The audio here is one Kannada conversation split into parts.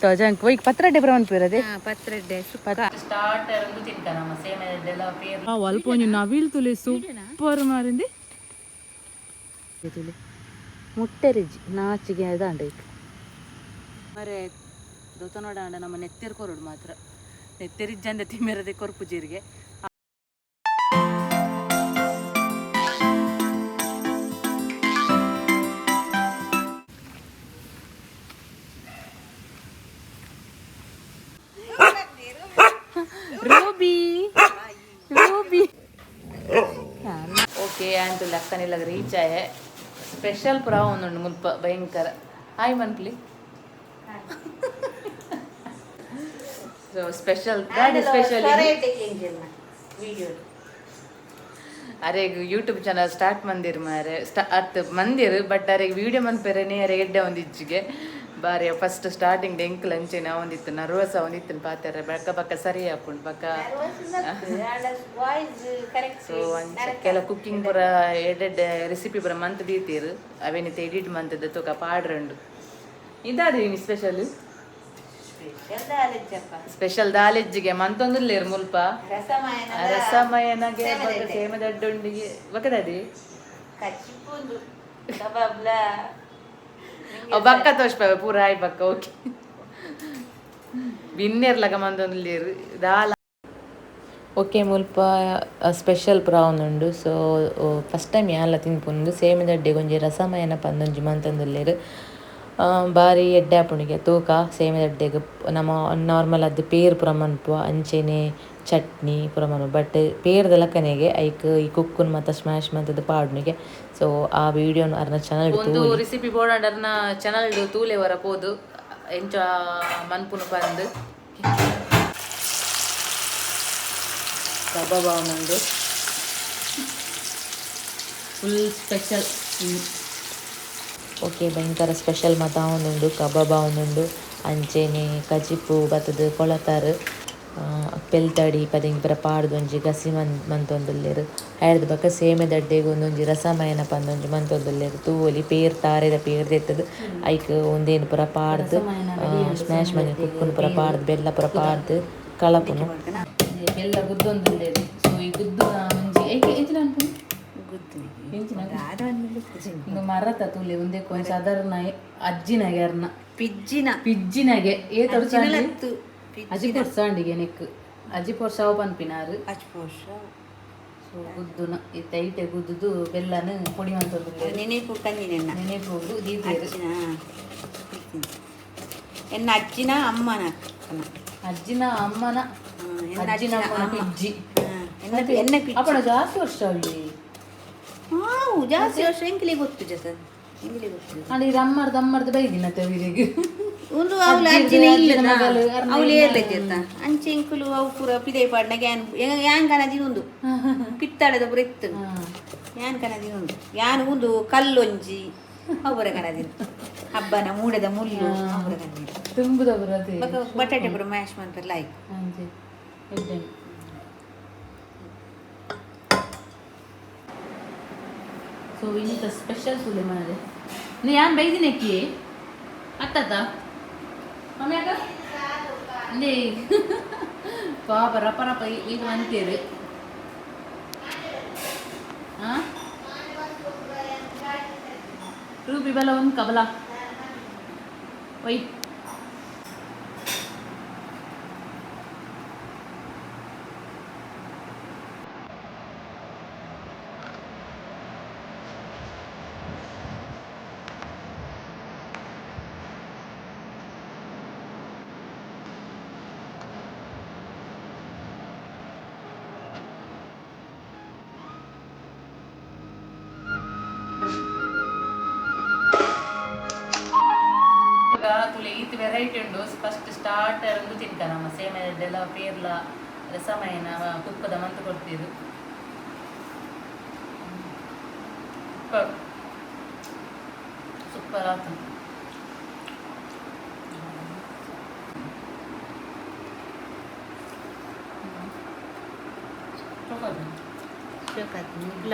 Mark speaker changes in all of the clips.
Speaker 1: ಟೋಜಂಕ್ ಹೋಗಿ ಪತ್ರಡ್ಡೆ ಬ್ರೌನ್ ಪೇರದೆ
Speaker 2: ಪತ್ರಡ್ಡೆ
Speaker 1: ಸ್ಟಾರ್ಟರ್ ಒಂದು ತಿಂತಾನ ನಮ್ಮ ಸೇಮೆದೆಲ್ಲ ಪೇರ್ ಅಲ್ಪ ಒಂದು ನವಿಲ್ ತುಲೆ ಸೂಪರ್ ಮಾರಿಂದಿ ತುಲೆ ಮುಟ್ಟೆ ರಿಜಿ ನಾಚಿಗೆ ಅದಾಂಡೈತು ಮರೆ ದೊತ್ತ ನೋಡಾಂಡ ನಮ್ಮ ನೆತ್ತೆರ್ ಕೊರಡು ಮಾತ್ರ ನೆತ್ತೆರಿಜ್ಜಂದ ತಿಮ್ಮೆರದೆ ಕೊರ್ಪು ಜೀರಿಗೆ ಓಕೆ ಆಂಟು ಲಕ್ಕನಿಲ್ಲ ರೀಚ್ ಆಯೆ ಸ್ಪೆಷಲ್ ಪುರಾವ ಒಂದುಂಡು ಮುಲ್ಪ ಭಯಂಕರ ಹಾಯ್ ಮನ್ಪ್ಲಿ ಸೊ ಸ್ಪೆಷಲ್ ದಾಟ್ ಸ್ಪೆಷಲ್ ಅರೆ ಯೂಟ್ಯೂಬ್ ಚಾನಲ್ ಸ್ಟಾರ್ಟ್ ಮಂದಿರ್ ಮಾರೆ ಅರ್ಥ ಮಂದಿರ್ ಬಟ್ ಅರೆ ವಿಡಿಯೋ ಮನ್ಪೆರನೆ ಅರೆ ಎಡ್ಡೆ ಒಂದಿಜ್ಜಿಗೆ ಬಾರಿ ಫಸ್ಟ್ ಸ್ಟಾರ್ಟಿಂಗ್ ಎಂಕ್ ಲಂಚೆನ ಒಂದಿತ್ತು ನರ್ವಸ್ ಒಂದಿತ್ತು ಪಾತ್ರೆ ಬಕ್ಕ ಬಕ್ಕ ಸರಿ ಹಾಕೊಂಡು ಬಕ್ಕ ಸೊ ಕೆಲ ಕುಕ್ಕಿಂಗ್ ಪೂರ ಎಡೆಡ್ ರೆಸಿಪಿ ಪೂರ ಮಂತ್ ದೀತೀರು ಅವೇನಿತ್ತು ಎಡಿಟ್ ಮಂತದ ತೂಕ ಪಾಡ್ರಂಡು ಇದಾದ ಸ್ಪೆಷಲ್ ಸ್ಪೆಷಲ್ ದಾಲೆಜ್ಜಿಗೆ ಮಂತೊಂದುಲ್ಲೇರು ಮುಲ್ಪ ರಸಮಯನಗೆ ಸೇಮದಡ್ಡೊಂಡಿಗೆ ಬಕದದಿ ಬಕ್ಕ ತೋಷ್ಪ ಪೂರ ಆಯ್ ಬಕ್ಕ ಓಕೆ ಬಿನ್ನೇರ್ಲಗ ಮಂದೊಂದುಲ್ಲೇರು ದಾಲ ಓಕೆ ಮುಲ್ಪ ಸ್ಪೆಷಲ್ ಪುರ ಒಂದುಂಡು ಸೊ ಫಸ್ಟ್ ಟೈಮ್ ಯಾನ್ಲ ತಿನ್ಪುಂಡು ಸೇಮಿದಡ್ಡೆ ಒಂಜಿ ರಸಮಯನ ಪಂದೊಂಜಿ ಮಂತೊಂದುಲ್ಲೇರು ಬಾರಿ ಎಡ್ಡೆ ಆಪುಣಿಗೆ ತೂಕ ಸೇಮಿದಡ್ಡೆಗ್ ನಮ್ಮ ನಾರ್ಮಲ್ ಅದು ಪೇರು ಪುರ ಮನ್ಪುವ ಅಂಚೆನೆ ಚಟ್ನಿ ಪುರ ಮನ್ಪುವ ಬಟ್ ಪೇರ್ದ ಲಕ್ಕನೆಗೆ ಐಕ್ ಈ ಕುಕ್ಕುನ್ ಮತ್ತು ಸ್ಮ್ಯಾಶ್ ಮಂತದ ಪಾಡ್ನಿಗೆ ಸೊ ಆ ವಿಡಿಯೋನ ಅರ್ನ ಚಾನಲ್ ಒಂದು ರೆಸಿಪಿ ಬೋರ್ಡ್ ಅರ್ನ ಚಾನಲ್ ತೂಲೆ ವರ ಪೋದು ಎಂಚ ಮನ್ಪುನು ಪಂದು ಕಬಾಬ್ ಅವನೊಂದು ಫುಲ್ ಸ್ಪೆಷಲ್ ಓಕೆ ಭಯಂಕರ ಸ್ಪೆಷಲ್ ಮತ್ತು ಅವನುಂಡು ಕಬಾಬ್ ಅವನುಂಡು ಅಂಚೆನೆ ಕಜಿಪು ಬತ್ತದ ಕೊಳತಾರು ಪೆಲ್ತಡಿ ಪದಿಂಗ್ ಪರ ಪಾಡ್ದೊಂಜಿ ಗಸಿ ಮಂತೊಂದುಲ್ಲೇರು ಐಡ್ದ ಬಕ್ಕ ಸೇಮೆದಡ್ಡೆಗ್ ಒಂದೊಂಜಿ ರಸಮಯನ ಪಂದೊಂಜಿ ಮಂತೊಂದುಲ್ಲೇರು ತೂವೊಲಿ ಪೇರ್ ತಾರೆದ ಪೇರ್ ದೆತ್ತದು ಐಕ್ ಒಂದೇನು ಪುರ ಪಾಡ್ದು ಸ್ಮ್ಯಾಶ್ ಮನೆ ಕುಕ್ಕುನು ಪುರ ಪಾಡ್ದು ಬೆಲ್ಲ ಪುರ ಪಾಡ್ದು ಕಳಪುನು ಬೆಲ್ಲ ಗುದ್ದೊಂದುಲ್ಲೇರು ಸೊ ಈ ಗುದ್ದು ಮುಂಜಿ ಐಕೆ ಎಂಚಿನ ಅನ್ಪುನು ಮರತ ತುಲೆ ಒಂದೇ ಕೊಂಚ ಸಾಧಾರಣ ಅಜ್ಜಿನಗೆ ಅರ್ನ ಪಿಜ್ಜಿನಗೆ ಏ ತೊಡ್ಸಾಂಡಿ ಅಜಿ ಪೊರ್ಸಾಂಡಿಗೆ ನೆಕ್ ಅಜಿ ಪೊರ್ಸಾವ ಪನ್ಪಿನಾರು ಸೊ ಗುದ್ದುನ ಈ ತೈಟೆ ಗುದ್ದುದು ಬೆಲ್ಲನ ಪೊಡಿ ಮಂತೊಂದು ನೆನೆಪೋಗು ದೀಪೇರು
Speaker 2: ಎನ್ನ ಅಜ್ಜಿನ ಅಮ್ಮನ
Speaker 1: ಅಜ್ಜಿನ ಅಮ್ಮನ ಅಜ್ಜಿನ ಅಮ್ಮನ ಪಿಜ್ಜಿ ಅಪ್ಪಣ ಜಾಸ್ತಿ ವರ್ಷ ಅವಳಿ
Speaker 2: ಜಾಸ್ತಿ ವರ್ಷ ಎಂಕ್ಲಿ ಗೊತ್ತು ಜತ ಎಂಕ್ಲಿ ಗೊತ್ತು
Speaker 1: ಅಲ್ಲಿ ರಮ್ಮರ್ದ ಬೈದಿನ ತವಿರಿಗೆ
Speaker 2: ಒಂದು ಅವಳ ಅಜ್ಜಿನ ಇಲ್ಲ ಅವಳು ಏರ್ಲೈತಿರ್ತ ಅಂಚೆ ಎಂಕುಲು ಅವು ಪೂರ ಪಿದೆ ಪಾಡ್ನಾಗ ಯಾನ್ ಕನದಿ ಒಂದು ಪಿತ್ತಾಳದ ಪೂರ ಇತ್ತು ಯಾನ್ ಕನದಿ ಒಂದು ಯಾನ್ ಒಂದು ಕಲ್ಲೊಂಜಿ ಅವರ ಕನದಿ ಹಬ್ಬನ ಮೂಡದ ಮುಳ್ಳು ಅವರ ಕನದಿ
Speaker 1: ತುಂಬುದ ಬರದೆ
Speaker 2: ಬಟಾಟೆ ಪೂರ ಮ್ಯಾಶ್ ಮಾಡ್ತಾರೆ ಲೈಕ್
Speaker 1: ಸೊ ಇಂಥ ಸ್ಪೆಷಲ್ ಸುಲೆ ಮಾಡಿದೆ ನೀ ಯಾನ್ ಬೈದಿನಕ್ಕಿ ಅತ್ತದ ಮಮ್ಯಾಗ ನೀ ಪಾಪ ರಪ ರಪ ಈಗ ಅಂತೀರಿ ರೂಪಿ ಬಲ ಒಂದು ಕಬಲ ಒಯ್ ತುಲೆ ಈತ್ ವೆರೈಟಿ ಉಂಡು ಫಸ್ಟ್ ಸ್ಟಾರ್ಟರ್ ಒಂದು ತಿಂತಾನ ನಮ್ಮ ಸೇಮೆದೆಲ್ಲ ಪೇರ್ಲ ರಸಮಯನ ತುಪ್ಪದ ಮಂತು ಕೊಡ್ತೀರು ಸೂಪರ್ ಆತ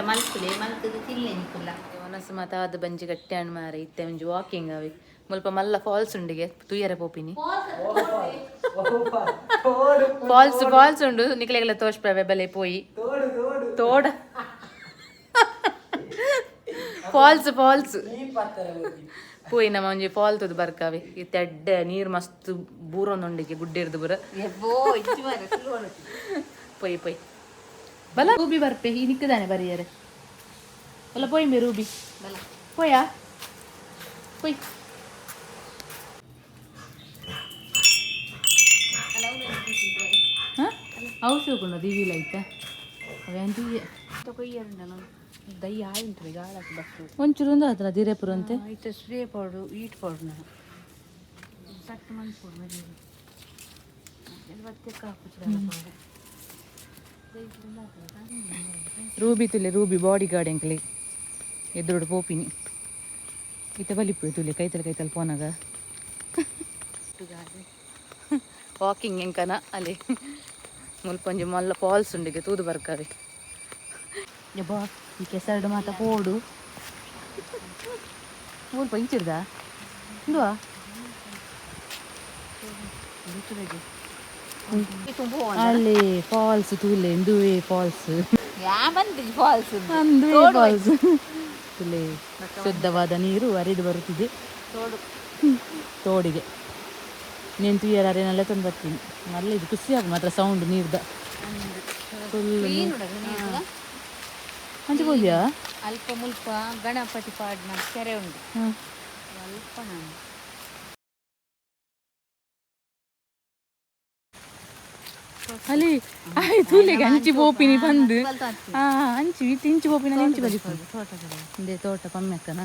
Speaker 2: ಮಲ್ಕುಲೆ ಮಲ್ಕದು ತಿನ್ಲೆ ನಿಕ್ಕುಲ್ಲ
Speaker 1: ಮನಸ್ಸು ಮಾತಾದ ಬಂಜಿ ಗಟ್ಟಿ ಹಣ್ಣು ಮಾರ ಇತ್ತೆ ಒಂಜಿ ವಾಕಿಂಗ್ ಅವಿ ಮುಲ್ಪ ಮಲ್ಲ ಫಾಲ್ಸ್ ಉಂಡಿಗೆ ತುಯ್ಯರೆ ಪೋಪಿನಿ ಫಾಲ್ಸ್ ಉಂಡು ನಿಕ್ಲೆಗೆಲ್ಲ ತೋರ್ಸ್ಪೇವೆ ಬೆಲೆ ಪೋಯಿ ತೋಡ ಫಾಲ್ಸ್ ಪೋಯಿ ನಮ್ಮ ಒಂಜಿ ಫಾಲ್ ತುದು ಬರ್ಕಾವೆ ಈ ತೆಡ್ಡೆ ನೀರು ಮಸ್ತ್ ಬೂರೊಂದುಂಡಿಗೆ ಗುಡ್ಡೆರ್ದು ಬುರ ಪೊಯ್ ಬಲ ರೂಬಿ ಬರ್ಪೆ ಈ ನಿಕ್ಕದಾನೆ ಬರಿಯರೆ ಬಲ ಪೋಯ್ ಮೇ ರೂಬಿ ಪೋಯಾ ಪೊಯ್ ಔಷಧ ದಿವಿಲ ಐತೆ ಅವೇಂಟಿ
Speaker 2: ದೈ ಆಯ್ತು ಗಾಳಕ್ಕೆ ಬರ್ತದೆ
Speaker 1: ಒಂಚೂರು ಒಂದು ಹತ್ರ ದಿರೇಪುರ ಅಂತೆ
Speaker 2: ಆಯ್ತು ಸ್ಪ್ರೇ ಪೌಡ್ರು ಈಟ್ ಪೌಡ್ರ್ ನಾನು ಸಟ್ಟು ಮಣ್ಣು ಪೌಡ್ರ್
Speaker 1: ರೂಬಿ ತುಲೆ ರೂಬಿ ಬಾಡಿ ಗಾರ್ಡ್ ಎಂಕ್ಲಿ ಎದುರುಡು ಪೋಪಿನಿ ಇತ್ತೆ ಬಲಿಪು ತುಲೆ ಕೈತಲ್ ಪೋನಾಗ ವಾಕಿಂಗ್ ಎಂಕನ ಅಲ್ಲಿ ಮುಲ್ಪಂಜಿ ಮಲ್ಲ ಫಾಲ್ಸ್ ಉಂಡಿಗೆ ತೂದು ಬರ್ಕಾವೆ ಬಾ ಈ ಕೆಸರಡು ಮಾತ ಪೋಡು ಮುಲ್ಪ ಇಂಚಿರ್ದ ಇಂದುವಾ ಅಲ್ಲಿ ಫಾಲ್ಸ್ ತೂಲೆ ಇಂದುವೆ ಫಾಲ್ಸ್
Speaker 2: ಫಾಲ್ಸ್
Speaker 1: ತುಲೆ ಶುದ್ಧವಾದ ನೀರು ಹರಿದು ಬರುತ್ತಿದೆ ತೋಡಿಗೆ ನೀನು ತುಯ್ಯರೇನೆಲ್ಲ ತಂದು ಬರ್ತೀನಿ ಅಲ್ಲ ಇದು ಖುಷಿ ಆಗ ಮಾತ್ರ ಸೌಂಡ್ ನೀರ್ದ ಫುಲ್ ಹಂಚ್ಬೋದ್ಯಾ
Speaker 2: ಅಲ್ಪ ಮುಲ್ಪ ಗಣಪತಿ ಪಾಡ್ನ ಕೆರೆ ಉಂಟು ಅಲ್ಪ ನಾನು
Speaker 1: ಅಲ್ಲಿ ಆಯ್ತು ಇಲ್ಲಿಗೆ ಹಂಚಿ ಬೋಪಿನಿ ಬಂದು ಹಂಚಿ ಇಂಚಿ ಬೋಪಿನ ಹಂಚಿ ಬಲಿಪುಂಡು ಇಂದೇ ತೋಟ ಪಮ್ಮೆಕ್ಕನ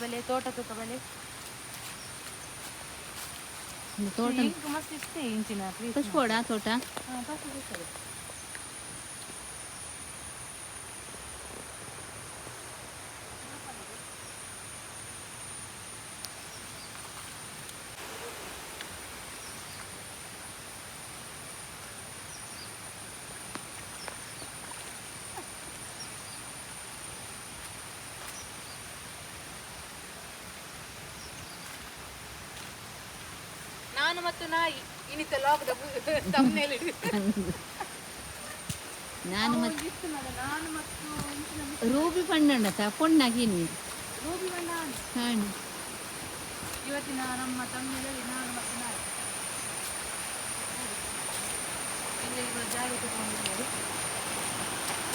Speaker 1: ಬಲೆ ತೋಟ ತೂಕ ಬಲೆ ತೋಟ ಮಸ್ತ್ ಇಷ್ಟೇ ಇಂಚಿನ
Speaker 2: ಪುಷ್ಪೋಡ ತೋಟ
Speaker 1: ನಾನು ಮತ್ತು ನಾಯಿ ಇನ್ನಿತ ಲಾಭದ ತಮ್ಮನೇಲಿ
Speaker 2: ನಾನು ರೂಬಿ ಪಣ್ಣಣ್ಣ ಪೊಣ್ಣಾಗಿ
Speaker 1: ರೂಬಿ ಬಣ್ಣ
Speaker 2: ಹಾಂ
Speaker 1: ಇವತ್ತಿನ ನಮ್ಮ ತಮ್ಮನೇಲಿ ನಾನು ಮತ್ತು ನಾಯಿ ಇಲ್ಲಿ ಜಾಗ ತಗೊಂಡಿದ್ದಾರೆ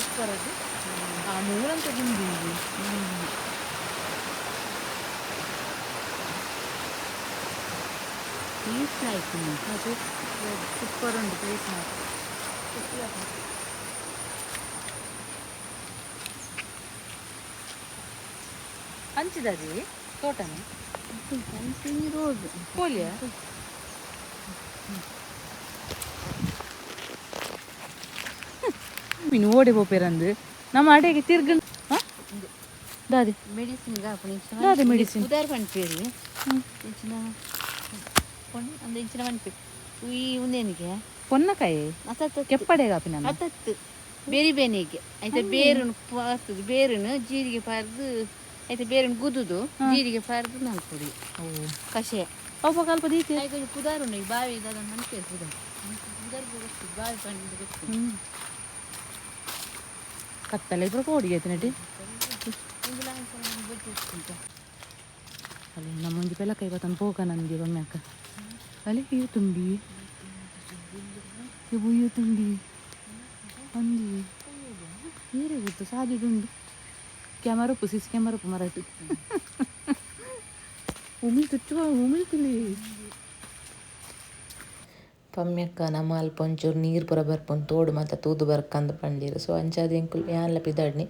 Speaker 1: ಉಪ್ಪರದ್ದು ಆ ಮೂರಂತ ಗಿಂಡಿ
Speaker 2: ಪೀಸ್ ಆಯ್ತು
Speaker 1: ಅದು ಸೂಪರ್ ಉಂಟು ಪ್ಲೇಸ್ ಮಾತ್ರ ಹಂಚಿದಾಗಿ ತೋಟನ
Speaker 2: ರೋಡ್
Speaker 1: ಕೋಲಿಯ ಮೀನು ಓಡಿ ಹೋಗ್ಬೇರಂದು ನಮ್ಮ ಅಡೆಗೆ ತಿರ್ಗ ದಾದಿ
Speaker 2: ಮೆಡಿಸಿನ್
Speaker 1: ದಾದಿ ಮೆಡಿಸಿನ್
Speaker 2: ಉದಾರ ಪಂಪೇರಿ ಒಂದು ಇಂಚಿನ ಪಂಪೆ ಈ ಉಂದೇನಿಗೆ
Speaker 1: ಪೊನ್ನಕಾಯಿ ಕೆಪ್ಪಡೆ ಕಾಪಿನ
Speaker 2: ಹತ್ತತ್ತು ಬೇರೆ ಬೇನೆಗೆ ಆಯ್ತಾ ಬೇರನ್ನು ಪಾರ್ತದೆ ಬೇರನ್ನು ಜೀರಿಗೆ ಪಾರ್ದು ಆಯ್ತಾ ಬೇರನ್ನು ಗುದುದು ಜೀರಿಗೆ ಪಾರ್ದು ನಾನು ಕುಡಿ ಕಷಾಯ
Speaker 1: ಅಪ್ಪ ಕಲ್ಪ ದೀತಿ
Speaker 2: ಆಯ್ತು ಕುದಾರು ಉಂಟು ಬಾವಿ ಅದನ್ನು ಮನ್ಪೇರು ಕುದಾರು ಗೊತ್ತು ಬಾವಿ ಪಂಡಿದ ಗೊತ್ತು
Speaker 1: ಕತ್ತಲೆ ಇದ್ರೆ ಕೋಡಿಗೆ ಆಯ್ತು ನಟಿ ಅಲ್ಲಿ ನಮ್ಮ ಮುಂಜಿ ಪೆಲಕೈ ಬತ್ತನ ಪೋಕ ನನಗೆ ಒಮ್ಮೆ ಅಕ್ಕ ಅಲ್ಲಿ ಇವು ತುಂಬಿ ಇವು ತುಂಬಿ ಅಂದಿ ನೀರೇ ಗೊತ್ತು ಸಾದಿಡುಂಡು ಕ್ಯಾಮರಪ್ಪು ಸಿಸಿ ಕ್ಯಾಮರಪ್ಪು ಮರಾಠಿ ಉಮಿಳ್ತಿಲ್ಲಿ ಪಮ್ಯಕ್ಕ ನಮ್ಮ ಅಲ್ಪ ಒಂಚೂರು ನೀರು ಪುರ ಬರ್ಪೊಂದು ತೋಡು ಮತ್ತು ತೂದು ಬರ್ಕಂದು ಪಂಡೀರು ಸೊ ಅಂಚಾದ ಎಂಕುಲ್ ಯಾನ್ಲ ಪಿದಾಡ್ನಿ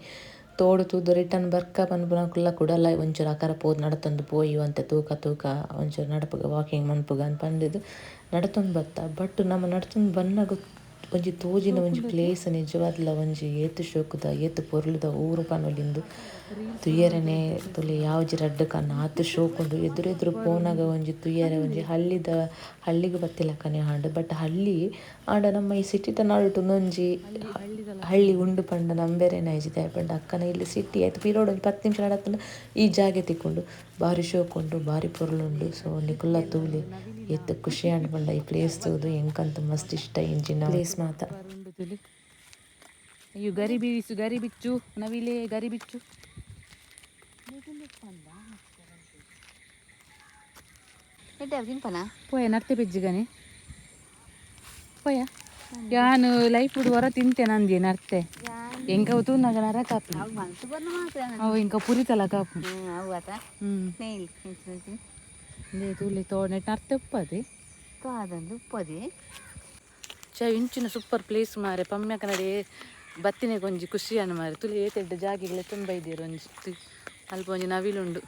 Speaker 1: ತೋಡು ತೂದು ರಿಟರ್ನ್ ಬರ್ಕ ಪನ್ಪುನಕುಲ್ಲ ಕುಡಲ್ಲ ಒಂಚೂರು ಅಕರ ಪೋದು ನಡತಂದು ಪೋಯಿ ಅಂತೆ ತೂಕ ಒಂಚೂರು ನಡಪುಗ ವಾಕಿಂಗ್ ಮನ್ಪುಗ ಅಂತ ಪಂಡಿದ್ದು ನಡತೊಂದು ಬತ್ತ ಬಟ್ ನಮ್ಮ ನಡ್ತೊಂದು ಬನ್ನ ಒಂಜಿ ತೋಜಿನ ಒಂಜಿ ಪ್ಲೇಸ್ ನಿಜವಾದ್ಲ ಒಂಜಿ ಏತು ಶೋಕುದ ಏತು ಪೊರ್ಲುದ ಊರು ಪನೊಲಿಂದು ತುಯ್ಯರನೆ ತುಲೆ ಯಾವ್ಜಿ ರಡ್ಡ್ ಕನ್ನ ಆತು ಶೋಕುಂಡು ಎದುರೆದುರು ಪೋನಾಗ ಒಂಜಿ ತುಯ್ಯರೆ ಒಂಜಿ ಹಳ್ಳಿಗ್ ಬತ್ತಿಲಕನೆ ಹಾಂಡ್ ಬಟ್ ಹಳ್ಳಿ ಆಂಡ ನಮ್ಮ ಈ ಸಿಟಿದ ನಡುಟುಂದೊಂಜಿ ಹಳ್ಳಿ ಉಂಡು ಪಂಡ ನಂಬೇರೆನೆ ಐಜಿದೆ ಪಂಡ ಅಕ್ಕನ ಇಲ್ಲಿ ಸಿಟಿ ಆಯ್ತು ಪಿರೋಡ್ ಒಂಜಿ 10 ನಿಮಿಷ ನಡತಂಡ ಈ ಜಾಗೆ ತಿಕ್ಕೊಂಡು ಬಾರಿ ಶೋಕುಂಡು ಬಾರಿ ಪೊರ್ಲುಂಡು ಸೊ ನಿಕುಲ್ಲ ತೂಲೆ ಎತ್ತು ಖುಷಿ ಆಂಡ್ ಪಂಡ ಈ ಪ್ಲೇಸ್ ತೂದು ಎಂಕಂತ ಮಸ್ತ್ ಇಷ್ಟ ಇಂಜಿನ ಪ್ಲೇಸ್ ಮಾತ.
Speaker 3: ಅಯ್ಯೋ ಗರಿ ಬೀಸು ಗರಿ ಬಿಚ್ಚು ನವಿಲೆ ಗರಿ ಬಿಚ್ಚು ಪೋಯ ನರ್ತೆ ಬೆಜ್ಜಿಗನೆ ಪೋಯ ಯಾನು ಲೈಫ್ ಹೊರ ತಿಂತೆ ನಂದಿ ನರ್ತೆ ಎಂಕ ತೂನಾಗ ನರ ಕಾಪಿ ಅವು ಇಂಕ ಪುರಿತಲ ಕಾಪು ತೂಲೆ ತೋಡೆ ನರ್ತೆ ಉಪ್ಪದೆ
Speaker 2: ಉಪ್ಪದೆ
Speaker 3: ಇಂಚಿನ ಸೂಪರ್ ಪ್ಲೇಸ್ ಮಾರೆ ಪಮ್ಯ ಕನ್ನಡಿ ಬತ್ತಿನ ಒಂಜಿ ಖುಷಿ ಅನ್ನ ಮಾರೆ ತುಳಿ ಏತೆಡ್ಡ ಜಾಗಿಗಳೇ ತುಂಬ ಇದ್ದೀರು ಒಂಜಿ ಅಲ್ಪ ಒಂಜಿ ನವಿಲುಂಡು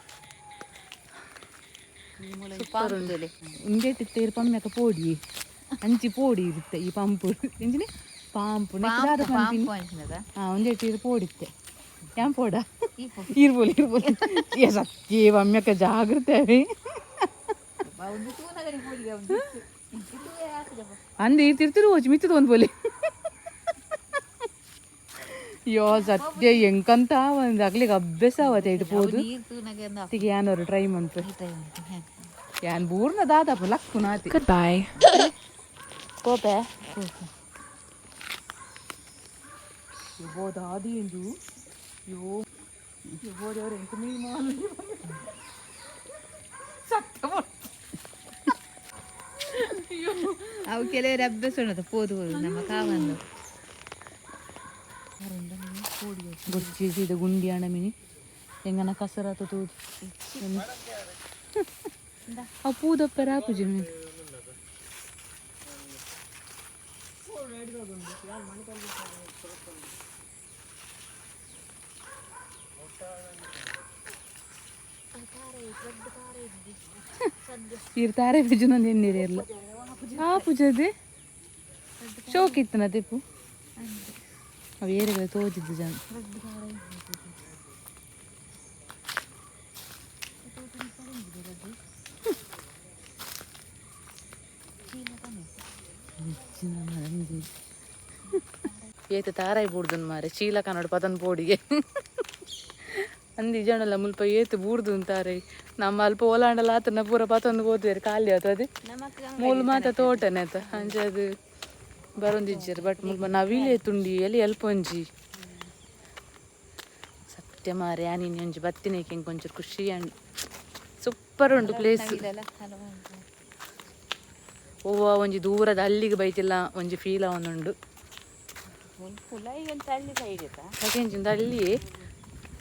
Speaker 3: ಸೂಪರ್ ಉಂಡು ಉಂಡೆಟ್ಟಿತ್ತೇರು ಪಮ್ಯಕ ಪೋಡಿ ಅಂಚಿ ಪೋಡಿ ಇರುತ್ತೆ ಈ ಪಂಪು ಎಂಜಿನಿ ಪಾಂಪು ನೆಕ್ಕಾದ ಪಂಪಿನ ಒಂದೆಟ್ಟಿರು ಪೋಡಿತ್ತೆ ಯಾನ್ ಪೋಡ ಇರ್ಬೋದು ಸತ್ಯ ಪಮ್ಯಕ ಜಾಗ್ರತೆ ಅಂದೆ ತಿರ್ತಿರು ಹೋಚ್ ಮಿತ್ತದ ಒಂದು ಬೋಲಿ ಯೋ ಸತ್ಯ ಎಂಕಂತ ಒಂದು ಆಗ್ಲಿಕ್ಕೆ ಅಭ್ಯಾಸ ಅವತ್ತೆ ಇಟ್ಬೋದು ತಿಗೆ ಯಾನವ್ರು ಟ್ರೈ ಮಂತು ಯಾನ್ ಬೂರ್ನ ದಾದಪ್ಪ ಲಕ್ಕು ನಾತಿ
Speaker 1: ಬಾಯ್
Speaker 3: ಕೋಪೆ ಬೋದಾದಿ ಎಂದು ಯೋ ಬೋದವ್ರು ಎಂತ ನೀ ಮಾಡಿ
Speaker 2: ಅವು ಕೆಲವರು ಅಭ್ಯಾಸ ಉಂಟು ಪೋದು ನಮ್ಮ ಕಾವಂದು
Speaker 3: ಗೊಜ್ಜಿದ ಗುಂಡಿ ಹಣ ಮಿನಿ ಎಂಗನ ಕಸರತ ತೂದು ಅವು ಪೂದಪ್ಪರ ಪೂಜೆ ಮೀನು ಇರ್ತಾರೆ ಪೂಜನೊಂದು ಎಣ್ಣೀರಿ ಇರಲ್ಲ ಆ ಪೂಜದೆ ಶೋಕಿತ್ತನ ತೆಪ್ಪು ಅವು ಏರಿಗಳು ತೋಜಿದ್ದು ಜನ ಏತ ತಾರಾಯಿ ಬೂಡ್ದನ್ ಮಾರೆ ಚೀಲ ಕನ್ನಡ ಪದನ್ ಪೋಡಿಗೆ ಅಂದಿ ಜನಲ್ಲ ಮುಲ್ಪ ಏತು ಬೂಡ್ದು ಅಂತಾರೆ ನಮ್ಮ ಅಲ್ಪ ಓಲಾಂಡಲ್ಲ ಆತನ ಪೂರ ಪತೊಂದು ಹೋದ್ವೇರು ಖಾಲಿ ಆತದೆ ಮೂಲ ಮಾತ ತೋಟನೆ ಆತ ಅಂಚದು ಬರೊಂದಿಜ್ಜರು ಬಟ್ ಮುಲ್ಪ ನವಿಲೆ ತುಂಡಿ ಎಲ್ಲಿ ಎಲ್ಪೊಂಜಿ ಸತ್ಯ ಮಾರೆ ನೀನು ಒಂಜಿ ಬತ್ತಿನೇಕೆ ಒಂಚೂರು ಖುಷಿ ಅಂಡ್ ಸೂಪರ್ ಉಂಟು ಪ್ಲೇಸ್ ಓವ ಒಂಜಿ ದೂರದ ಹಳ್ಳಿಗೆ ಬೈತಿಲ್ಲ ಒಂಜಿ ಫೀಲ್ ಅವನುಂಡು ಯಾಕೆಂಚಿಂದ ಹಳ್ಳಿ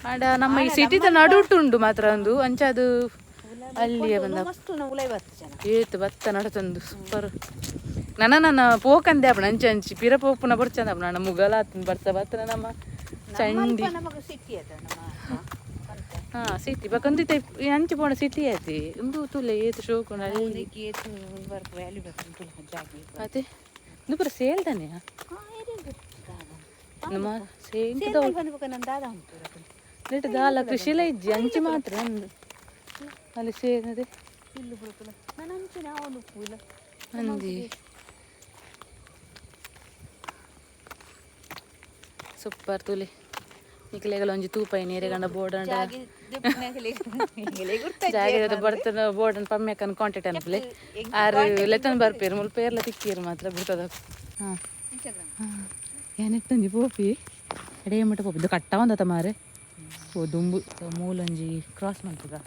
Speaker 3: ಆಡ ನಮ್ಮ ಈ ಸಿಟಿದ ನಡುಟುಂಡು ಮಾತ್ರ ಒಂದು ಅಂಚದು ಅಲ್ಲಿಯೇ ಬಂದ ಏತು ಭತ್ತ ನಡತಂದು ಸೂಪರ್ ನನ್ನ ಪೋಕಂದೆ ಅಪ್ಪ ಅಂಚೆ ಅಂಚಿ ಪಿರ ಪೋಪುನ ಬರ್ಚಂದ ಅಪ್ಪ ನನ್ನ ಮುಗಲಾತನ ಬರ್ತ ಬತ್ತನ ನಮ್ಮ ಚಂಡಿ ಹಾ ಸಿಟಿ ಬಕಂದಿತ್ತ ಅಂಚೆ ಪೋಣ ಸಿಟಿ ಐತಿ ಒಂದು ತುಲೆ ಏತು ಶೋಕುಣ ಅಲ್ಲಿ ಅದೇ ದುಪುರ ಸೇಲ್ ತಾನೆ ನಮ್ಮ ಸೇಂಟ್ ದಾಲ ಕೃಷಿಲ ಇಜ್ಜಿ ಅಂಚೆ ಮಾತ್ರ ಅಂದು ಅಲ್ಲಿ ಸೇನದೆ ಅಂದಿ ಸೂಪರ್ ತುಲೆ ನಿಕ್ಲೆಗಳ ಒಂಜಿ ತೂಪಾಯಿ ನೀರೆ ಗಂಡ ಬೋರ್ಡ್ ಜಾಗ ಬರ್ತನ ಬೋರ್ಡ್ ಪಮ್ಮೆಕನ್ ಕಾಂಟ್ಯಾಕ್ಟ್ ಅನ್ಪಲೆ ಆರು ಲೆತನ್ ಬರ್ಪೇರು ಮುಲ್ಪೇರ್ಲ ತಿಕ್ಕೀರು ಮಾತ್ರ ಬಿಡ್ತದ ಹಾಂ ಏನಿಟ್ಟಂಜಿ ಪೋಪಿ ಎಡೆ ಮಟ್ಟ ಪೋಪಿ ಇದು ಕಟ್ಟ ಒಂದತ ಮಾರೆ ಓ ದುಂಬು ಮೂಲಂಜಿ ಕ್ರಾಸ್ ಮಾಡ್ತದ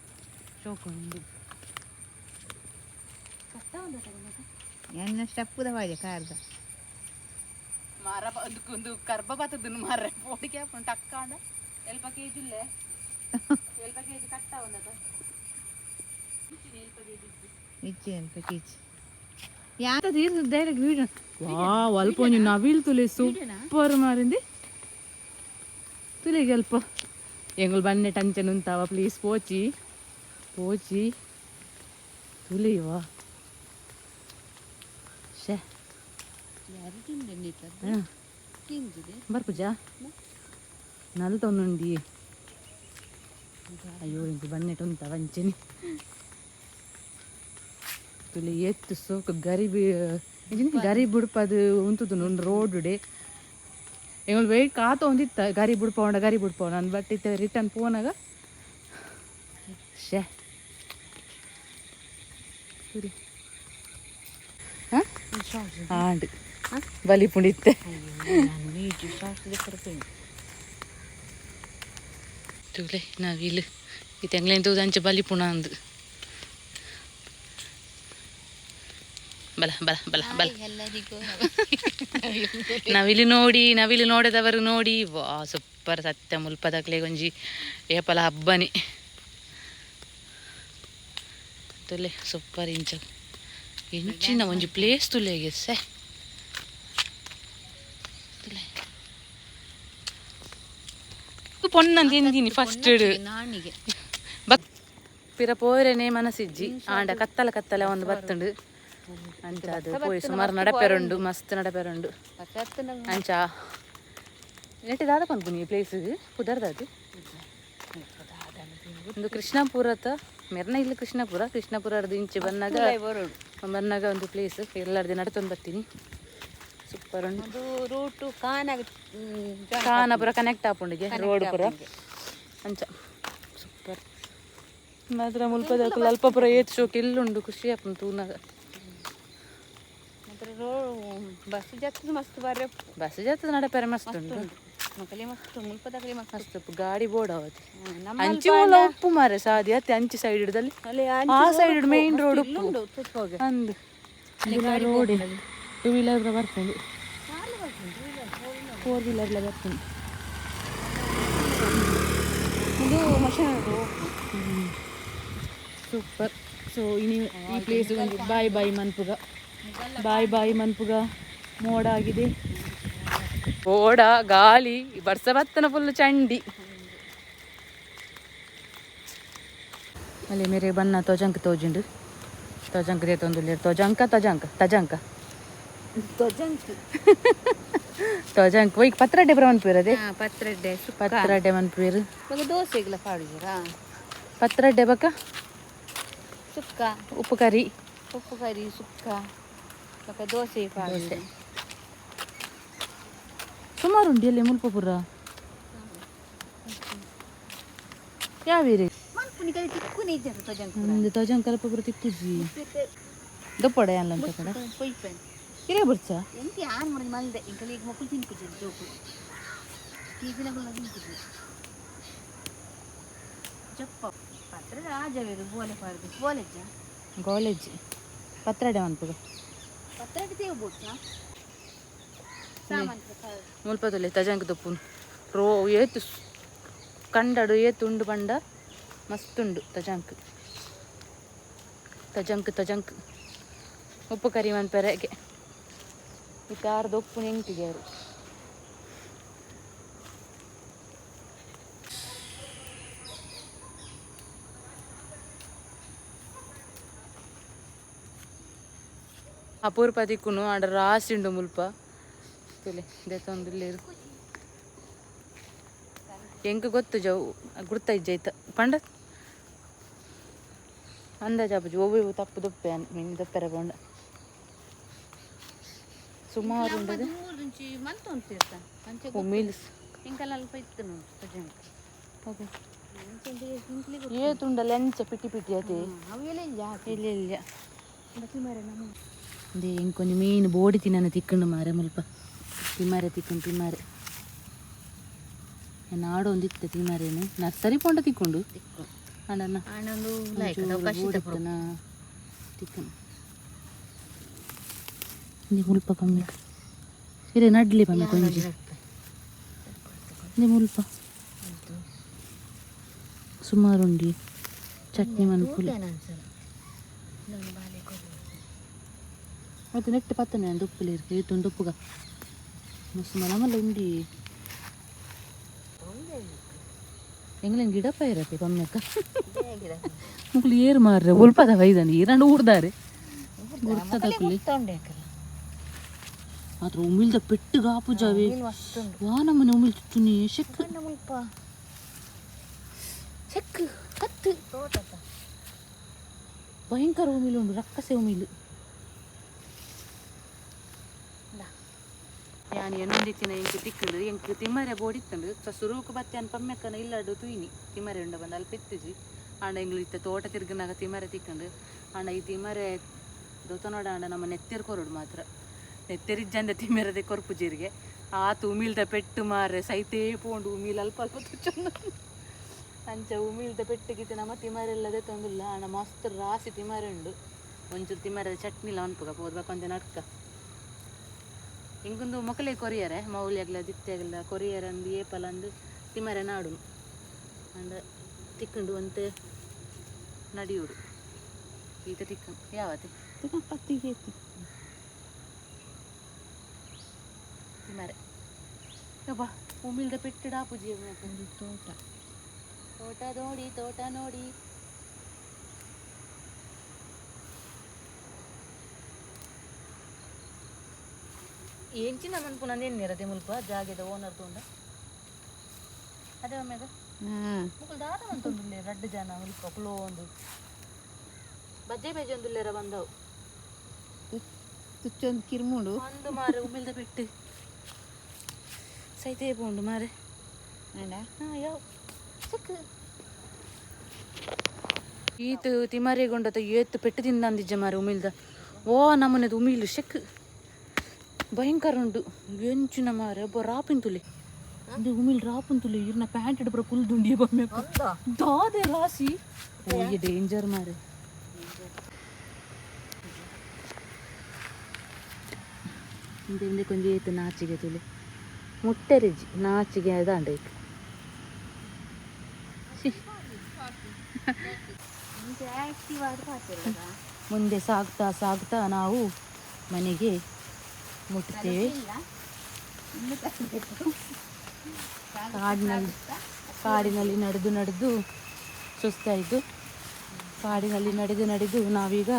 Speaker 3: ಶೋಕೊಂಡು
Speaker 2: ಎನ್ನ ಸ್ಟಪ್ಪುದ ಬಾಜೆ ಕಾರ್ದ
Speaker 3: ಮಾರ ಒಂದು ಕರ್ಬ ಬತ್ತದನ್ನು ಮಾರ ಪೋಡಿಕೆ ಟಕ್ಕಾಂಡ ಎಲ್ಪ ಕೆಜಿ ಇಲ್ಲೇ ಎಲ್ಪ ಕೆಜಿ ಕಟ್ಟ ಒಂದದ
Speaker 2: ಇಚ್ಚಿ ಅಲ್ಪ ಕೆಜಿ ಯಾಂತ ತೀರ್ದು ಡೈರೆಕ್ಟ್ ವೀಡಿಯೋ
Speaker 3: ವಾವ್ ಅಲ್ಪ ಒಂಜಿ ನವಿಲ್ ತುಲೆ ಸೂಪರ್ ಮಾರಿಂದಿ ತುಲೆಗೆ ಅಲ್ಪ ಎಂಗಳು ಬನ್ನೆ ಟಂಚನ್ ಉಂತಾವ ಪ್ಲೀಸ್ ಪೋಚಿ ಪೋಚಿ ತುಲೆಯುವ ಶೇ ಬರ್ಪುಜ ನಲ್ತೊಂದುಂಡಿ ಅಯ್ಯೋ ಇಂಚು ಬನ್ನೆಟ್ ಉಂಟ ವಂಚನೆ ತುಳಿ ಎತ್ತು ಸೋಕು ಗರಿಬಿ ಗರಿ ಬುಡ್ಪದು ಉಂತುದು ಒಂದು ರೋಡ್ ಡೆ ಎಂಗಳು ವೆಯ್ಟ್ ಕಾತ ಒಂದಿತ್ತ ಗರಿ ಬುಡ್ಪೋಣ ಅಂದ್ ಬಟ್ ಇತ್ತೆ ರಿಟರ್ನ್ ಪೋನಾಗ ಶೇ ಆಂಡ್ ಬಲಿ ಪುಂಡಿತ್ತೆ ತುಳೆ ನಾವಿಲ್ ಇದು ಎಂಗ್ಲೆಂದು ಅಂಚೆ ಬಲಿ ಪುಣ ಅಂದು ಬಲ ಬಲ ಬಲ ಬಲ ನವಿಲು ನೋಡದವರು ನೋಡಿ ವಾ ಸೂಪರ್ ಸತ್ಯ ಮುಲ್ಪದಕ್ಲೆ ಒಂಜಿ ಏಪಲ ಹಬ್ಬನಿ ತುಲೆ ಸೂಪರ್ ಇಂಚಿನ ಒಂಜಿ ಪ್ಲೇಸ್ ತುಲೆಗೆ ಸೆ ಪೊನ್ನಂದು ಎಂದಿನಿ ಫಸ್ಟ್ ಬಕ್ ಪಿರ ಪೋರೆನೆ ಮನಸ್ಸಿಜ್ಜಿ ಆಂಡ ಕತ್ತಲ ಒಂದು ಬತ್ತುಂಡು ಅಂಚ ಅದು ಪೋಯಿ ಸುಮಾರು ನಡಪೆರುಂಡು ಮಸ್ತ್ ನಡಪೆರುಂಡು ಅಂಚ ನೆಟ್ಟಿ ದಾದ ಪನ್ಪುನಿ ಪ್ಲೇಸ್ ಕುದರ್ದಾದು ಒಂದು ಕೃಷ್ಣಪುರತ ಮೆರ್ನ ಇಲ್ಲಿ ಕೃಷ್ಣಪುರದ್ದು ಇಂಚೆ ಬಂದಾಗ ಒಂದು ಪ್ಲೇಸ್ ಎಲ್ಲರದ್ದು ನಡ್ತೊಂದು ಬರ್ತೀನಿ ಸೂಪರ್ ಉಂಟು
Speaker 2: ರೂಟು
Speaker 3: ಕಾನಪುರ ಕನೆಕ್ಟ್ ಆಪುಂಡಿಗೆ ರೋಡ್ ಪುರ ಅಂಚ ಸೂಪರ್ ಮಾತ್ರ ಮುಲ್ಪದ ಅಲ್ಪಪುರ ಏತ್ ಶೋಕ್ ಎಲ್ಲುಂಡು ಖುಷಿ ಆಪುಂಡು ತೂನಾಗ ಬಸ್ ಜಾತ್ರೆ ನಡಪೆರೆ ಮಸ್ತ್ ಉಂಟು ಮಸ್ತ್ ಗಾಡಿ ಬೋರ್ಡ್ ಅವತ್ತು ಅಂಚಿ ಓಲ ಉಪ್ಪು ಮಾರೆ ಸಾದಿ ಅತ್ತೆ ಅಂಚಿ ಸೈಡ್ ಹಿಡ್ದಲ್ಲಿ ಆ ಸೈಡ್ ಮೇನ್ ರೋಡ್ ಉಪ್ಪು ಅಂದು ರೋಡ್ ಟೂ ವೀಲರ್ ಬರ್ತದೆ 4 ವೀಲರ್ಲ ಬರ್ತದೆ ಇದು ಮಷನ್ ಸೂಪರ್ ಸೊ ಈ ಪ್ಲೇಸ್ ಒಂದು ಬಾಯ್ ಮನ್ಪುಗ ಮೋಡ ಆಗಿದೆ ಮೋಡ ಗಾಳಿ ಬರ್ಸ ಬತ್ತನ ಫುಲ್ ಚಂಡಿ ಅಲ್ಲಿ ಮೇರೆ ಬನ್ನ ತೊಜಂಕ್ ತೋಜುಂಡು ತೊಜಂಕ್ ದೇತೊಂದುಲ್ಲೇರು ತೊಜಂಕ್ ಒಯ್ಕ್ ಪತ್ರಡ್ಡೆ ಮನ್ಪುರದೆ ಪತ್ರಡ್ಡೆ ಮನ್ಪುರು
Speaker 2: ದೋಸೆಗ್ಲ ಪಾಡಿದ್ದೀರಾ
Speaker 3: ಪತ್ರಡ್ಡೆ ಬಕ್ಕ
Speaker 2: ಸುಕ್ಕ
Speaker 3: ಉಪ್ಪು ಕರಿ
Speaker 2: ಸುಕ್ಕ ದೋಸೆ ಪಾಡಿದೆ
Speaker 3: ಸುಮಾರು ಉಂಟು ಎಲ್ಲಿ ಮುಲ್ಪಪುರ ಯಾವೀರಿ ತೊಜಂಕ್ ಅಲ್ಪಪುರ ತಿಕ್ಕುಜಿ ದೊಪ್ಪಡ ಎಲ್ಲ ಅಂತ ಕಡೆ ಕಿರೇ ಬಿಡ್ಸ
Speaker 2: ಎಂತ ಯಾರು ಮಾಡಿದ ಮಲ್ದೆ ಈಗ ಮಕ್ಕಳು ತಿನ್ಕುಜಿ ಜೋಕು ಈಗಿನಗಳ ತಿನ್ಕುಜಿ ಜಪ್ಪ ಪತ್ರ ರಾಜವೇರು ಬೋಲೆ ಪಾಡ್ದು
Speaker 3: ಕಾಲೇಜ್ ಪತ್ರಡೆ ಮನ್ಪುಗ
Speaker 2: ಪತ್ರಕ್ಕೆ ತೇವು ಬೋಡ್ಸ
Speaker 3: ಮುಲ್ಪದಲ್ಲಿ ತಜಂಕ್ ದೊಪ್ಪುನು ರೋ ಏತು ಕಂಡಡು ಏತು ಉಂಡು ಬಂಡ ಮಸ್ತುಂಡು ತಜಂಕ್ ಉಪ್ಪು ಕರಿ ಮನ್ಪೆರೆಗೆ ಇತ್ತಾರ್ದು ಉಪ್ಪು ನೆಂಟಿಗ್ಯಾರು ಅಪೂರ್ಪ ದಿಕ್ಕುನು ಆಡ ರಾಸಿಂಡು ಮುಲ್ಪ ತುಲೆ ದೇತೊಂದುಲ್ಲೇರು ಎಂಕ ಗೊತ್ತು ಜವು ಗುರ್ತ ಇಜ್ಜೈತ ಪಂಡ ಅಂದಾಜಾಪುಜಿ ಒವ್ವು ತಪ್ಪು ದೊಪ್ಪೆ ಮೀನು ದಪ್ಪೆರ ಪಂಡ ಸುಮಾರು ಉಂಡದು ಮೀಲ್ಸ್ ಏತುಂಡಲ್ಲ ಎಂಚ ಪಿಟಿ ಅದೇ ಇಲ್ಲ ಅದೇ ಇಂಕೊಂದು ಮೀನು ಬೋಡಿ ತಿನ್ನ ತಿಕ್ಕಂಡು ಮಾರೆ ಮುಲ್ಪ ತಿಮ್ಮಾರೆ ನಾಡು ಒಂದಿತ್ತೆ ತಿಮ್ಮಾರೇನು ನರ್ಸರಿ ಪೊಂಡ ತಿಕ್ಕೊಂಡು ಅಣ್ಣನ ತಿಕ್ಕನು ಮುಲ್ಪ ಕಮ್ಮಿ ಇರೇ ನಡ್ಲಿ ಬಮ್ಮೆ ಕೊಂಜಿ ಮುಲ್ಪ ಸುಮಾರು ಉಂಡಿ ಚಟ್ನಿ ಮನ್ಪುಲಿ ಮತ್ತೆ ನೆಟ್ಟು ಪತ್ತನೆ ಅಂದು ಉಪ್ಪುಲಿ ಇರ್ಕೆ ಇತ್ತೊಂದು ಉಪ್ಪುಗ ಮಸ್ತ್ ಮಲಮಲ್ಲ ಉಂಡಿ ಎಂಗ್ಲೇನ್ ಗಿಡಪ್ಪ ಇರತ್ತೆ ಕಮ್ಮಿಯಕ್ಕ ಮುಕ್ಳು ಏರು ಮಾರ್ರೆ ಉಲ್ಪದ ವೈದನಿ ಎರಡು ಊಡ್ದಾರೆ ಗುರ್ತದ ಕುಲಿ ಮಾತ್ರ ಉಮಿಲ್ದ ಪೆಟ್ಟುಗ ಪೂಜಾವೆ ವಾ ನಮ್ಮನೆ ಉಮಿಲ್ ತುನಿ ಶೆಕ್
Speaker 1: ಮುಲ್ಪ
Speaker 3: ಶೆಕ್ ಕತ್ತು ಭಯಂಕರ ಉಮಿಲು ಉಂಡು ರಕ್ಕಸೆ ಉಮಿಲು ಯಾನ್ ಎನ್ನೊಂದಿತ್ತಿನ ಎಂಕ್ ತಿಕ್ಕಂಡು ಎಂಕ್ ತಿಮ್ಮರೆ ಬೋಡಿತ್ತಂಡು ಸುರುಕು ಬತ್ತೆ ಅನ್ ಪಮ್ಮೆಕ್ಕನ ಇಲ್ಲಡು ತುಯಿನಿ ತಿಮ್ಮರೆ ಉಂಡ ಬಂದು ಅಲ್ಲಿ ಪೆತ್ತಿಜಿ ಆಂಡ ಎಂಗ್ಲು ಇತ್ತ ತೋಟ ತಿರ್ಗನಾಗ ತಿಮ್ಮರೆ ತಿಕ್ಕಂಡು ಆಂಡ ಈ ತಿಮ್ಮರೆ ದೊತ್ತನೋಡ ಆಂಡ ನಮ್ಮ ನೆತ್ತೆರ್ ಕೊರಡು ಮಾತ್ರ ನೆತ್ತೆರಿಜ್ಜಂದ ತಿಮ್ಮರದೆ ಕೊರ್ಪು ಜೀರಿಗೆ ಆತು ಉಮಿಲ್ದ ಪೆಟ್ಟು ಮಾರೆ ಸೈತೇ ಪೋಂಡು ಉಮಿಲ್ ಅಲ್ಪ ಅಲ್ಪ ತುಚ್ಚಂದು ಅಂಚ ಉಮಿಲ್ದ ಪೆಟ್ಟಿಗಿತ್ತು ನಮ್ಮ ತಿಮ್ಮರೆಲ್ಲದೆ ತಂದುಲ್ಲ ಆಂಡ ಮಸ್ತ್ ರಾಸಿ ತಿಮ್ಮರೆ ಉಂಡು ಒಂಚೂರು ತಿಮ್ಮರೆ ಚಟ್ನಿಲ ಅನ್ಪುಗ ಪೋದ್ಬ ಕೊಂಚ ನಡ್ಕ ಇಂಗೊಂದು ಮೊಕಲೆ ಕೊರಿಯರೆ ಮೌಲ್ಯಾಗ್ಲ ದಿತ್ಯಾಗಲ ಕೊರಿಯರ್ ಅಂದು ಏಪಲ್ ಅಂದು ತಿಮ್ಮರೆ ನಾಡು ಅಂಡ ತಿಕ್ಕಂಡು ಅಂತೆ ನಡಿಯುಡು ಈತ ತಿಕ್ಕಂಡು ಯಾವತ್ತೆ
Speaker 2: ಪತ್ತಿಗೆ
Speaker 3: ತಿಮ್ಮರೆ ಯಬ್ಬ ಉಮಿಲ್ದ ಪೆಟ್ಟಿಡ ಪೂಜೆ
Speaker 2: ತೋಟ
Speaker 3: ತೋಟ ನೋಡಿ ತೋಟ ನೋಡಿ ಎಂಚಿನ ಮನ್ಪು ನಂದು ಎನ್ನಿರದೆ ಮುಲ್ಪ ಜಾಗದ ಓನರ್ ತೊಂಡ ಅದೇ ಒಮ್ಮೆಗ ಮುಕ್ಕಳು ದಾದ ಮಂತೊಂದುಲ್ಲೆ ರಡ್ಡು ಜನ ಮುಲ್ಪ ಕುಲೋ ಒಂದು ಬಜ್ಜೆ ಬೇಜೆ ಒಂದುಲ್ಲೆರ ಬಂದವು
Speaker 2: ತುಚ್ಚೊಂದು ಕಿರ್ಮುಂಡು
Speaker 3: ಒಂದು ಮಾರೆ ಉಮಿಲ್ದ ಪೆಟ್ಟು ಸೈತೇ ಪೋಂಡು ಮಾರೆ ಯಾವ ಈತು ತಿಮಾರಿಗೊಂಡತ ಏತ್ತು ಪೆಟ್ಟು ತಿಂದಂದಿಜ್ಜ ಮಾರೆ ಉಮಿಲ್ದ ಓ ನಮ್ಮನೆದು ಉಮಿಲು ಶೆಕ್ ಭಯಂಕರ ಉಂಡು ಎಂಚಿನ ಮಾರೆ ಒಬ್ಬ ರಾಪಿಂತುಲೆ ಅಂದ್ರೆ ಉಮಿಲ್ ರಾಪಂತುಲೆ ಇರ್ನ ಪ್ಯಾಂಟ್ ಇಡ್ಬರ ಫುಲ್ ದುಂಡಿಯ ಬೊಮ್ಮೆ ದಾದೆ ರಾಸಿ ಓಗೆ ಡೇಂಜರ್ ಮಾರೆ ಇಂದ ಕೊಂಚ ಏತು ನಾಚಿಗೆ ತುಲೆ ಮುಟ್ಟೆರಿಜಿ ನಾಚಿಗೆ ಅದಾಂಡ ಇತ್ತು ಮುಂದೆ ಸಾಗ್ತಾ ಸಾಗ್ತಾ ನಾವು ಮನೆಗೆ ಮುಟ್ಟುತ್ತೇವೆ ಕಾಡಿನಲ್ಲಿ ನಡೆದು ಸುಸ್ತಾಯಿತು ಕಾಡಿನಲ್ಲಿ ನಡೆದು ನಾವೀಗ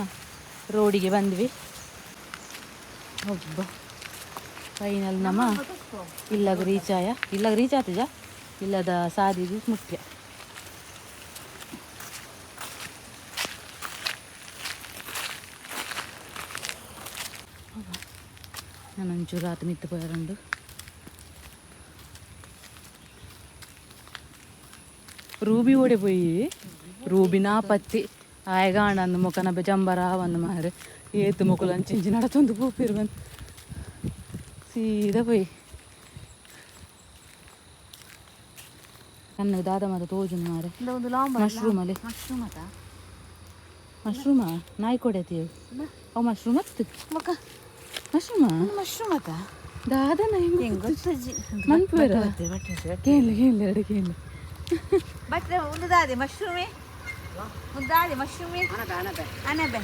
Speaker 3: ರೋಡಿಗೆ ಬಂದ್ವಿ ಒಬ್ಬ ಫೈನಲ್ ನಮ್ಮ ಇಲ್ಲಾಗ ರೀಚ್ ಆತಜ ಇಲ್ಲದ ಸಾದಿದು ಮುಖ್ಯ ನಾನೊಂಚೂರು ಆತ ಮಿತ್ತು ಪೋಯರಂಡು ರೂಬಿ ಓಡೆ ಪೋಯಿ ರೂಬಿನ ಪತ್ತಿ ಆಯ್ಗಾಂಡ ಅಂದು ಮುಖನ ಜಂಬರ ಒಂದು ಮಾರೆ ಏತು ಮುಕ್ಕಲು ಅಂಚಿಂಚಿ ನಡತೊಂದು ಪೂಪಿರು ಬಂದು ಸೀದಾ ಪೋಯಿ ಕಣ್ಣಗೆ ದಾದ ಮಾತ ತೋಜು ಮಾರೆ ಮಶ್ರೂಮ್ ಅಲ್ಲಿ ಮಶ್ರೂಮಾ ನಾಯಿ ಕೊಡತೀವಿ ಅವು ಮಶ್ರೂಮ್ ಹತ್ತು ಮಶ್ರೂಮ್ ಅತ್ತ ದಾದನ ಮನ್ಪುರ ಕೇಳಿ ಎರಡು ಕೇಳಿ
Speaker 2: ಬಟ್ರೆ ಉಂದಾದೆ ಮಶ್ರೂಮೇ ಉಂದಾದೆ ಮಶ್ರೂಮೇ ಅನಬೆ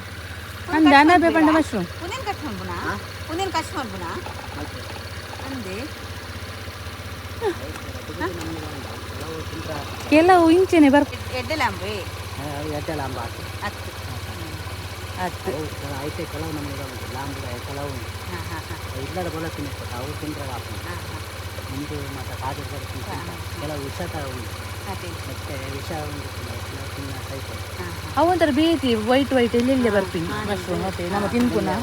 Speaker 3: ಅಂದ ಅನಬೆ ಪಂಡ ಮಶ್ರೂಮ್
Speaker 2: ಉನಿನ್ ಕಟ್ ಮಾಡ್ಬುನಾ ಉನಿನ್ ಕಟ್ ಮಾಡ್ಬುನಾ ಅಂದೆ
Speaker 3: ಕೆಲವು ಇಂಚೆನೆ
Speaker 2: ಎಡ್ಡೆಲಾಂಬೆ
Speaker 3: ಹತ್ತು
Speaker 4: అయితే ಕೆಲವು ನಮಗೆ ಲಾಂಬು ಕೆಲವು ಇಲ್ಲದ ಬಲ ತಿನ್ನಿಸ್ಬೇಕು ಅವು ತಿಂದ್ರೆ ಮುಂದೆ ಮತ್ತು ಕಾದು ಕೆಲವು ವಿಷತ ಉಂಟು ಮತ್ತೆ ವಿಷ ಉಂಟು ಕೆಲವು ತಿನ್ನ ಟೈಪ್
Speaker 3: ಅವಂತರ ಬೇತಿ ವೈಟ್ ಎಲ್ಲೆಲ್ಲೇ ಬರ್ತೀನಿ ಮಶ್ರೂಮ್ ಮತ್ತೆ ನಮ್ಮ ತಿನ್ಪುನ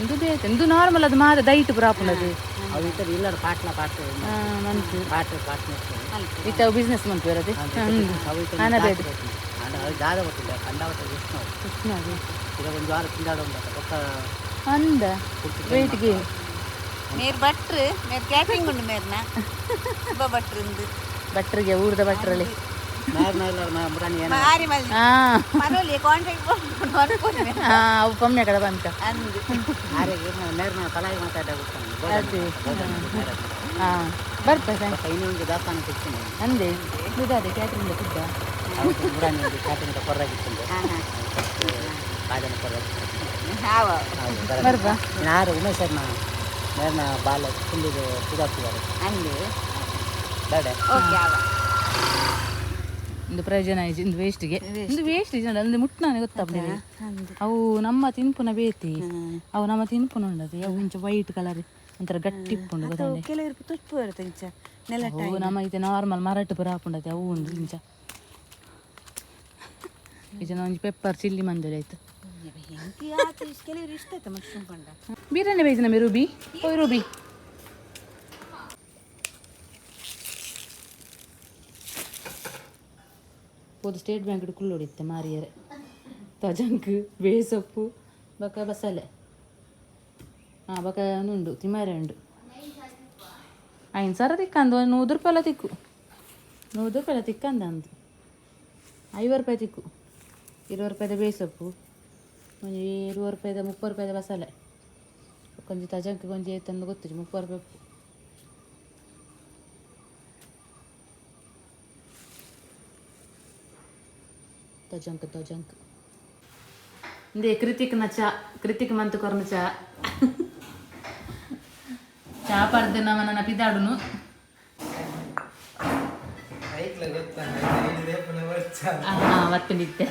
Speaker 3: ಇದು ಬೇತೆ ಇದು ನಾರ್ಮಲ್ ಅದು ಮಾದ ದೈಟ್ ಪ್ರಾಪುನದು
Speaker 4: ಅವು ಇತರ ಇಲ್ಲದ ಪಾಟ್ಲ
Speaker 3: ಮಂತು
Speaker 4: ಪಾಟ್
Speaker 3: ಇತ್ತ ಬಿಸ್ನೆಸ್ ಮಂತು ಇರೋದು ಹಣ ಬೇಕು
Speaker 4: ದಾದ ಗೊತ್ತಿಲ್ಲ ಕಂಡಾವಟ್ಟೆ ಕೃಷ್ಣ ಈಗ ಒಂದು ವಾರ ತಿಂದಾಡ ಒಕ್ಕ
Speaker 3: ಅಂದ ವೆಯ್ಟ್ಗೆ
Speaker 2: ಮೇರ್ ಭಟ್ರು ಮೇರ್ ಕ್ಯಾಟ್ರಿಂಗ್ ಉಂಡು ಮೇರ್ನ ಭಟ್ರು ಉಂದು
Speaker 3: ಭಟ್ರಿಗೆ ಊರದ ಭಟ್ರಲ್ಲಿ
Speaker 2: ಮಾರಿ ಮಲ್ಲಿ ಮನೋಲಿ ಕಾಂಟ್ರಾಕ್ಟ್
Speaker 3: ಅವು ಕಮ್ಮಿ ಕಡೆ ಬಂತ
Speaker 2: ಅಂದು
Speaker 4: ನೇರ್ನ ತಲಾಗಿ
Speaker 3: ಅದೇ ಹಾಂ ಬರ್ತಾ
Speaker 4: ಇನ್ನೊಂದು ದಾಸ್ತಾನ ಸಿಗ್ತೀನಿ
Speaker 3: ಅಂದೆ ಇದಾದೆ ಕ್ಯಾಟ್ರಿಂಗ್ ಫುಡ್ಡ
Speaker 4: ಕ್ಯಾಟಿಂಗ್ ಕೊರ್ರಾಗಿತ್ತು ಕಾಜನ
Speaker 2: ಬರ್ಬಾ
Speaker 4: ಯಾರು ಉಮೇಶ್ ಸರ್ನ ನೇರ್ನ ಬಾಲ ತುಂಬಿದು ಸುಧಾರಿಸಿದ್ದಾರೆ
Speaker 2: ಅಂದು
Speaker 4: ಬೇಡ
Speaker 2: ಓಕೆ ಆವ
Speaker 3: ಒಂದು ಪ್ರಯೋಜನ ಆಯ್ತು ಇಂದು ವೇಸ್ಟಿಗೆ ಇಂದು ವೇಸ್ಟ್ ಅಂದ್ರೆ ಮುಟ್ನಾನೆ ಗೊತ್ತಾಗ್ತದೆ ಅವು ನಮ್ಮ ತಿನ್ಪುನ ಬೇತಿ ಅವು ನಮ್ಮ ತಿನ್ಪುನ ಉಂಡದು ಅವು ಇಂಚ ವೈಟ್ ಕಲರ್ ಒಂಥರ ಗಟ್ಟಿ ಉಪ್ಪುಂಡು ಗೊತ್ತಂಡೆ
Speaker 2: ಕೆಲವರು ತುಪ್ಪು ಇರುತ್ತೆ ಇಂಚ ನೆಲ
Speaker 3: ಅವು ನಮ್ಮ ಇದು ನಾರ್ಮಲ್ ಮರಾಠ ಪುರ ಹಾಕೊಂಡೈತೆ ಅವು ಉಂಡು ಇಂಚ ಇದು ಒಂಜಿ ಪೆಪ್ಪರ್ ಚಿಲ್ಲಿ ಮಂದೂರಿ ಆಯ್ತು
Speaker 2: ಕೆಲವರು ಇಷ್ಟ ಆಯ್ತು ಮಶ್ರೂಮ್ ಪಂಡ
Speaker 3: ಬಿರಿಯಾನಿ ಬೇಯ್ತು ನಮಗೆ ರೂಬಿ ಓಯ್ ರೂಬಿ ಹೋದ ಸ್ಟೇಟ್ ಬ್ಯಾಂಕ್ ಕುಳ್ಳೊಡಿತ್ತೆ ಮಾರಿಯರೆ ತಜಂಕ್ ಬೇಸೊಪ್ಪು ಬಕ ಬಸಳೆ ಬಕ ಉಂಡು ತಿಮಾರೆ ಉಂಡು 5 ಸಾವಿರ ತಿಕ್ಕಂದು 100 ರೂಪಾಯಿ ತಿಕ್ಕು 100 ರೂಪಾಯಿ ತಿಕ್ಕಂದ ಅಂದು 50 ರೂಪಾಯಿ ತಿಕ್ಕು 20 ರೂಪಾಯಿದ ಬೇಸೊಪ್ಪು ಒಂಜಿ 20 ರೂಪಾಯಿದ 30 ರೂಪಾಯಿದ ಬಸಳೆ ಕೊಂಚ ತಜಂಕ್ ಕೊಂಚ ತಂದು ಗೊತ್ತಿರಿ 30 ರೂಪಾಯಿ ಉಪ್ಪು ತಜಂಕ್ ಇಂದೇ ಕೃತಿಕ್ನ ಕೃತಿಕ್ ಮಂತ್ ಕೊರ್ನ ಚಾ ಪರ್ದು ನಮ್ಮನ್ನ ಪಿದಾಡುನು ಒತ್ತನಿತ್ತೆ